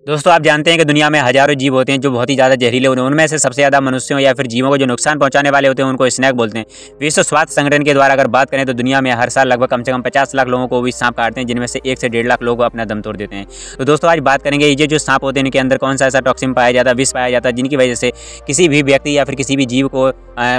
दोस्तों आप जानते हैं कि दुनिया में हजारों जीव होते हैं जो बहुत ही ज़्यादा जहरीले होते हैं। उनमें से सबसे ज़्यादा मनुष्यों या फिर जीवों को जो नुकसान पहुंचाने वाले होते हैं उनको स्नेक बोलते हैं। विश्व स्वास्थ्य संगठन के द्वारा अगर बात करें तो दुनिया में हर साल लगभग कम से कम 50 लाख लोगों को भी सांप काटते हैं, जिनमें से 1 से 1.5 लाख लोग अपना दम तोड़ देते हैं। तो दोस्तों आज बात करेंगे ये जो सांप होते हैं इनके अंदर कौन सा ऐसा टॉक्सिन पाया जाता है, विष पाया जाता है, जिनकी वजह से किसी भी व्यक्ति या फिर किसी भी जीव को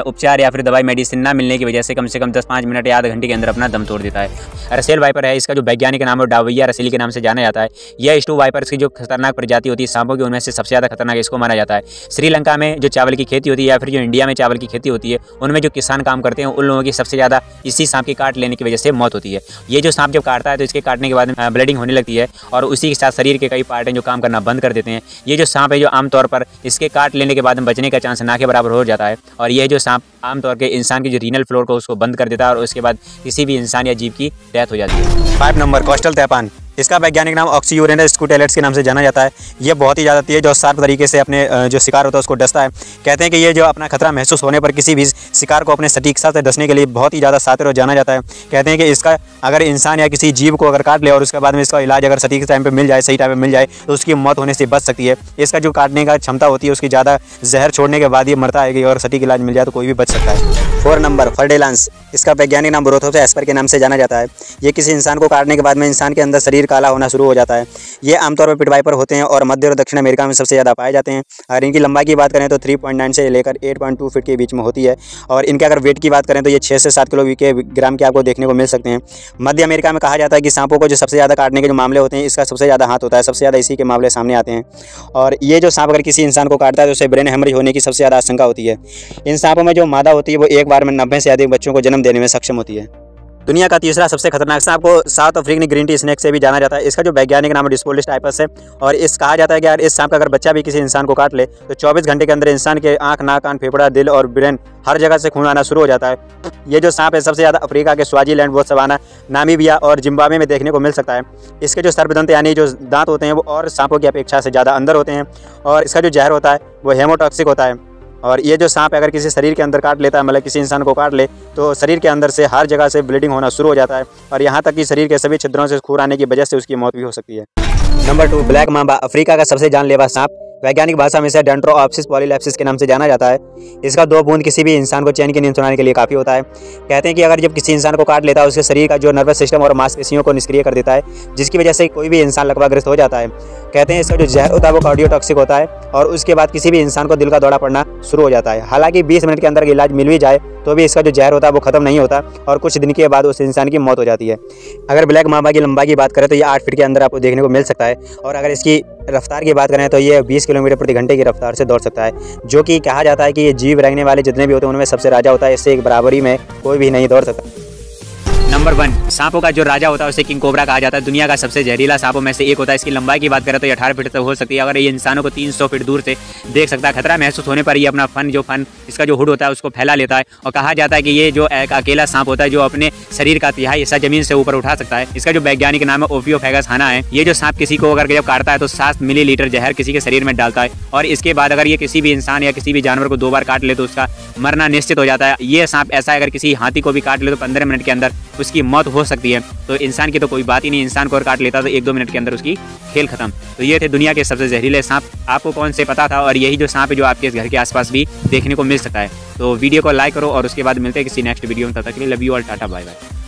उपचार या फिर दवाई मेडिसिन ना मिलने की वजह से कम 10-5 मिनट या आधे घंटे के अंदर अपना दम तोड़ देता है। रसेल वाइपर है, इसका जो वैज्ञानिक नाम है डाविया रसेली के नाम से जाना जाता है। यह स्टू वाइपर्स की जो खतरनाक प्रजाति होती है सांपों की, उनमें से सबसे ज़्यादा खतरनाक इसको माना जाता है। श्रीलंका में जो चावल की खेती होती है या फिर जो इंडिया में चावल की खेती होती है, उनमें जो किसान काम करते हैं उन लोगों की सबसे ज़्यादा इसी सांप की काट लेने की वजह से मौत होती है। ये जो सांप जब काटता है तो इसके काटने के बाद ब्लीडिंग होने लगती है और उसी के साथ शरीर के कई पार्ट हैं जो काम करना बंद कर देते हैं। ये जो सांप है जो आमतौर पर इसके काट लेने के बाद बचने का चांस ना के बराबर हो जाता है और यह जो सांप आमतौर के इंसान की जो रीनल फ्लोर को उसको बंद कर देता है और उसके बाद किसी भी इंसान या जीव की डेथ हो जाती है। 5 नंबर कोस्टल तैपान, इसका वैज्ञानिक नाम ऑक्सीयूरेनस स्कूटेलेट्स के नाम से जाना जाता है। ये बहुत ही ज़्यादा तेज और शार्प तरीके से अपने जो शिकार होता है उसको डसता है। कहते हैं कि ये जो अपना खतरा महसूस होने पर किसी भी शिकार को अपने सटीकता से डसने के लिए बहुत ही ज़्यादा शातिर और जाना जाता है। कहते हैं कि इसका अगर इंसान या किसी जीव को अगर काट ले और उसके बाद में इसका इलाज अगर सटीक टाइम पर मिल जाए, सही टाइम पर मिल जाए, तो उसकी मौत होने से बच सकती है। इसका जो काटने का क्षमता होती है उसकी ज़्यादा जहर छोड़ने के बाद ये मरता है कि अगर सटीक इलाज मिल जाए तो कोई भी बच सकता है। 4 नंबर फर्डेलांस, इसका वैज्ञानिक नाम ब्रोथोप्सिस एस्पर के नाम से जाना जाता है। ये किसी इंसान को काटने के बाद में इंसान के अंदर शरीर काला होना शुरू हो जाता है। ये आमतौर पर पिट वाइपर होते हैं और मध्य और दक्षिण अमेरिका में सबसे ज़्यादा पाए जाते हैं। अगर इनकी लंबाई की बात करें तो 3.9 से लेकर 8.2 फीट के बीच में होती है और इनके अगर वेट की बात करें तो ये 6 से 7 किलो के ग्राम के आपको देखने को मिल सकते हैं। मध्य अमेरिका में कहा जाता है कि सांपों को जो सबसे ज़्यादा काटने के जो मामले होते हैं इसका सबसे ज़्यादा हाथ होता है, सबसे ज़्यादा इसी के मामले सामने आते हैं। और ये जो सांप अगर किसी इंसान को काटता है तो उसे ब्रेन हेमरेज होने की सबसे ज़्यादा आशंका होती है। इन सांपों में जो मादा होती है वो एक बार में 90 से अधिक बच्चों को जन्म देने में सक्षम होती है। दुनिया का तीसरा सबसे खतरनाक सांप को south African green tea snake से भी जाना जाता है। इसका जो वैज्ञानिक नाम है डिस्पोलिस टाइपस है और इस कहा जाता है कि अगर इस सांप का अगर बच्चा भी किसी इंसान को काट ले तो 24 घंटे के अंदर इंसान के आंख, नाक, कान, फेफड़ा, दिल और ब्रेन हर जगह से खून आना शुरू हो जाता है। ये जो सांप है सबसे ज़्यादा अफ्रीका के स्वाजीलैंड, बोत्सवाना, नामीबिया और जिम्बाब्वे में देखने को मिल सकता है। इसके जो सर्पदंत यानी जो दांत होते हैं वो और सांपों की अपेक्षा से ज़्यादा अंदर होते हैं और इसका जो जहर होता है वो हेमोटॉक्सिक होता है। और ये जो सांप अगर किसी शरीर के अंदर काट लेता है, मतलब किसी इंसान को काट ले, तो शरीर के अंदर से हर जगह से ब्लीडिंग होना शुरू हो जाता है और यहाँ तक कि शरीर के सभी छिद्रों से खून आने की वजह से उसकी मौत भी हो सकती है। नंबर 2 ब्लैक मांबा, अफ्रीका का सबसे जानलेवा सांप। वैज्ञानिक भाषा में इसे डेंड्रोऑप्सिस पॉलीलेप्सिस के नाम से जाना जाता है। इसका 2 बूंद किसी भी इंसान को चैन की नींद सुनाने के लिए काफ़ी होता है। कहते हैं कि अगर जब किसी इंसान को काट लेता है उसके शरीर का जो नर्वस सिस्टम और मांसपेशियों को निष्क्रिय कर देता है, जिसकी वजह से कोई भी इंसान लकवाग्रस्त हो जाता है। कहते हैं इसका जो जहर होता है वो कार्डियोटॉक्सिक होता है और उसके बाद किसी भी इंसान को दिल का दौरा पड़ना शुरू हो जाता है। हालांकि 20 मिनट के अंदर इलाज मिल भी जाए तो भी इसका जो जहर होता है वो खत्म नहीं होता और कुछ दिन के बाद उस इंसान की मौत हो जाती है। अगर ब्लैक मांबा की लंबाई की बात करें तो ये 8 फीट के अंदर आपको देखने को मिल सकता है और अगर इसकी रफ्तार की बात करें तो ये 20 किलोमीटर प्रति घंटे की रफ्तार से दौड़ सकता है, जो कि कहा जाता है कि ये जीव रंगने वाले जितने भी होते हैं उनमें सबसे राजा होता है। इससे एक बराबरी में कोई भी नहीं दौड़ सकता। नंबर 1 सांपों का जो राजा होता है उसे किंग कोबरा कहा जाता है। दुनिया का सबसे जहरीला सांपों में से एक होता है। इसकी लंबाई की बात करें तो ये 18 फीट तक हो सकती है। अगर ये इंसानों को 300 फीट दूर से देख सकता है। खतरा महसूस होने पर ये अपना फन इसका जो हुड होता है उसको फैला लेता है और कहा जाता है कि ये जो एक अकेला सांप होता है जो अपने शरीर का तिहाई हिस्सा जमीन से ऊपर उठा सकता है। इसका जो वैज्ञानिक नाम है ओफियोफेगस हाना है। ये जो सांप किसी को अगर जब काटता है तो 7 मिलीलीटर जहर किसी के शरीर में डालता है और इसके बाद अगर ये किसी भी इंसान या किसी भी जानवर को 2 बार काट ले तो उसका मरना निश्चित हो जाता है। ये सांप ऐसा अगर किसी हाथी को भी काट ले तो 15 मिनट के अंदर उसकी मौत हो सकती है। तो इंसान की तो कोई बात ही नहीं, इंसान को अगर काट लेता तो 1-2 मिनट के अंदर उसकी खेल खत्म। तो ये थे दुनिया के सबसे जहरीले सांप। आपको कौन से पता था? और यही जो सांप है जो आपके घर के आसपास भी देखने को मिल सकता है। तो वीडियो को लाइक करो और उसके बाद मिलते हैं किसी नेक्स्ट वीडियो में। तब तक के लिए love you all, tata bye bye.